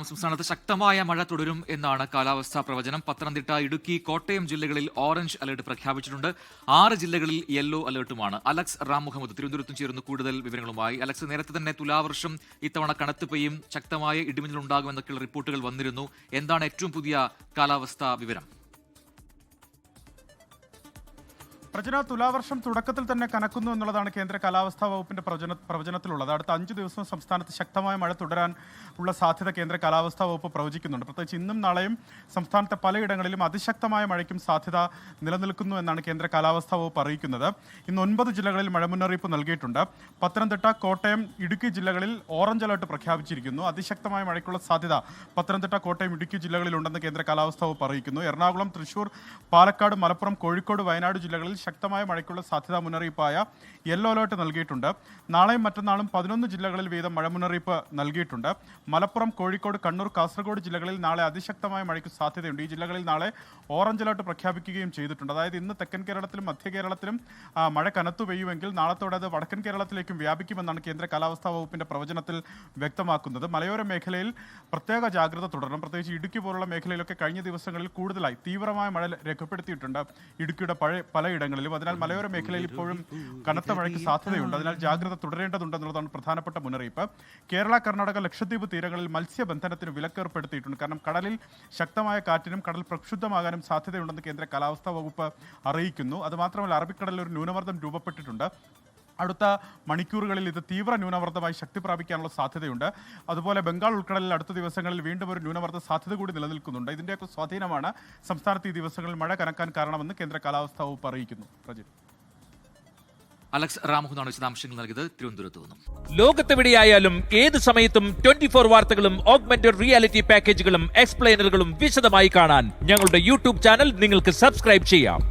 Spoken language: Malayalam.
സംസ്ഥാനത്ത് ശക്തമായ മഴ തുടരും എന്നാണ് കാലാവസ്ഥാ പ്രവചനം. പത്തനംതിട്ട, ഇടുക്കി, കോട്ടയം ജില്ലകളിൽ ഓറഞ്ച് അലർട്ട് പ്രഖ്യാപിച്ചിട്ടുണ്ട്. 6 ജില്ലകളിൽ യെല്ലോ അലർട്ടുമാണ്. അലക്സ് റാം മുഹമ്മദ് തിരുവനന്തപുരത്തും ചേരുന്നു കൂടുതൽ വിവരങ്ങളുമായി. അലക്സ്, നേരത്തെ തന്നെ തുലാവർഷം ഇത്തവണ കനത്ത് പെയ്യും, ശക്തമായ ഇടിമിന്നൽ ഉണ്ടാകുമെന്നൊക്കെയുള്ള റിപ്പോർട്ടുകൾ വന്നിരുന്നു. എന്താണ് ഏറ്റവും പുതിയ കാലാവസ്ഥാ വിവരം? പ്രജന, തുലാവർഷം തുടക്കത്തിൽ തന്നെ കനക്കുന്നു എന്നുള്ളതാണ് കേന്ദ്ര കാലാവസ്ഥാ വകുപ്പിന്റെ പ്രവചനത്തിലുള്ളത്. അടുത്ത 5 ദിവസവും സംസ്ഥാനത്ത് ശക്തമായ മഴ തുടരാൻ ഉള്ള സാധ്യത കേന്ദ്ര കാലാവസ്ഥാ വകുപ്പ് പ്രവചിക്കുന്നുണ്ട്. പ്രത്യേകിച്ച് ഇന്നും നാളെയും സംസ്ഥാനത്തെ പലയിടങ്ങളിലും അതിശക്തമായ മഴയ്ക്കും സാധ്യത നിലനിൽക്കുന്നു എന്നാണ് കേന്ദ്ര കാലാവസ്ഥാ വകുപ്പ് അറിയിക്കുന്നത്. ഇന്ന് 9 ജില്ലകളിൽ മഴ മുന്നറിയിപ്പ് നൽകിയിട്ടുണ്ട്. പത്തനംതിട്ട, കോട്ടയം, ഇടുക്കി ജില്ലകളിൽ ഓറഞ്ച് അലർട്ട് പ്രഖ്യാപിച്ചിരിക്കുന്നു. അതിശക്തമായ മഴയ്ക്കുള്ള സാധ്യത പത്തനംതിട്ട, കോട്ടയം, ഇടുക്കി ജില്ലകളിൽ ഉണ്ടെന്ന് കേന്ദ്ര കാലാവസ്ഥാ വകുപ്പ് അറിയിക്കുന്നു. എറണാകുളം, തൃശൂർ, പാലക്കാട്, മലപ്പുറം, കോഴിക്കോട്, വയനാട് ജില്ലകളിൽ ശക്തമായ മഴയ്ക്കുള്ള സാധ്യതാ മുന്നറിയിപ്പായ യെല്ലോ അലർട്ട് നൽകിയിട്ടുണ്ട്. നാളെയും മറ്റന്നാളും 11 ജില്ലകളിൽ വീതം മഴ മുന്നറിയിപ്പ് നൽകിയിട്ടുണ്ട്. മലപ്പുറം, കോഴിക്കോട്, കണ്ണൂർ, കാസർഗോഡ് ജില്ലകളിൽ നാളെ അതിശക്തമായ മഴയ്ക്ക് സാധ്യതയുണ്ട്. ഈ ജില്ലകളിൽ നാളെ ഓറഞ്ച് അലർട്ട് പ്രഖ്യാപിക്കുകയും ചെയ്തിട്ടുണ്ട്. അതായത് ഇന്ന് തെക്കൻ കേരളത്തിലും മധ്യ കേരളത്തിലും മഴ കനത്തു പെയ്യുമെങ്കിൽ നാളത്തോടെ അത് വടക്കൻ കേരളത്തിലേക്കും വ്യാപിക്കുമെന്നാണ് കേന്ദ്ര കാലാവസ്ഥാ വകുപ്പിന്റെ പ്രവചനത്തിൽ വ്യക്തമാക്കുന്നത്. മലയോര മേഖലയിൽ പ്രത്യേക ജാഗ്രത തുടരണം. പ്രത്യേകിച്ച് ഇടുക്കി പോലുള്ള മേഖലയിലൊക്കെ കഴിഞ്ഞ ദിവസങ്ങളിൽ കൂടുതലായി തീവ്രമായ മഴ രേഖപ്പെടുത്തിയിട്ടുണ്ട് ഇടുക്കിയുടെ പലയിടങ്ങളിലും. അതിനാൽ മലയോര മേഖലയിൽ ഇപ്പോഴും കനത്ത മഴയ്ക്ക് സാധ്യതയുണ്ട്. അതിനാൽ ജാഗ്രത തുടരേണ്ടതുണ്ടെന്നുള്ളതാണ് പ്രധാനപ്പെട്ട മുന്നറിയിപ്പ്. കേരള, കർണാടക, ലക്ഷദ്വീപ് തീരങ്ങളിൽ മത്സ്യബന്ധനത്തിന് വിലക്കേർപ്പെടുത്തിയിട്ടുണ്ട്. കാരണം കടലിൽ ശക്തമായ കാറ്റിനും കടൽ പ്രക്ഷുബ്ധമാകാനും സാധ്യതയുണ്ടെന്ന് കേന്ദ്ര കാലാവസ്ഥാ വകുപ്പ് അറിയിക്കുന്നു. അതുമാത്രമല്ല, അറബിക്കടലിൽ ഒരു ന്യൂനമർദ്ദം രൂപപ്പെട്ടിട്ടുണ്ട്. അടുത്ത മണിക്കൂറുകളിൽ ഇത് തീവ്ര ന്യൂനമർദ്ദമായി ശക്തി പ്രാപിക്കാനുള്ള സാധ്യതയുണ്ട്. അതുപോലെ ബംഗാൾ ഉൾക്കടലിൽ അടുത്ത ദിവസങ്ങളിൽ വീണ്ടും ഒരു ന്യൂനമർദ്ദ സാധ്യത കൂടി നിലനിൽക്കുന്നുണ്ട്. ഇതിൻ്റെയൊക്കെ സ്വാധീനമാണ് സംസ്ഥാനത്ത് ഈ ദിവസങ്ങളിൽ മഴ കനക്കാൻ കാരണമെന്ന് കേന്ദ്ര കാലാവസ്ഥാ വകുപ്പ് അറിയിക്കുന്നു. അലക്സ് റാമുഹുദാണ് വിശദാംശങ്ങൾ നൽകിയത് തിരുവനന്തപുരത്ത് നിന്നും. ലോകത്തെവിടെയായാലും ഏത് സമയത്തും 24 വാർത്തകളും ഓഗ്മെന്റഡ് റിയാലിറ്റി പാക്കേജുകളും എക്സ്പ്ലെയിനറുകളും വിശദമായി കാണാൻ ഞങ്ങളുടെ യൂട്യൂബ് ചാനൽ നിങ്ങൾക്ക് സബ്സ്ക്രൈബ് ചെയ്യാം.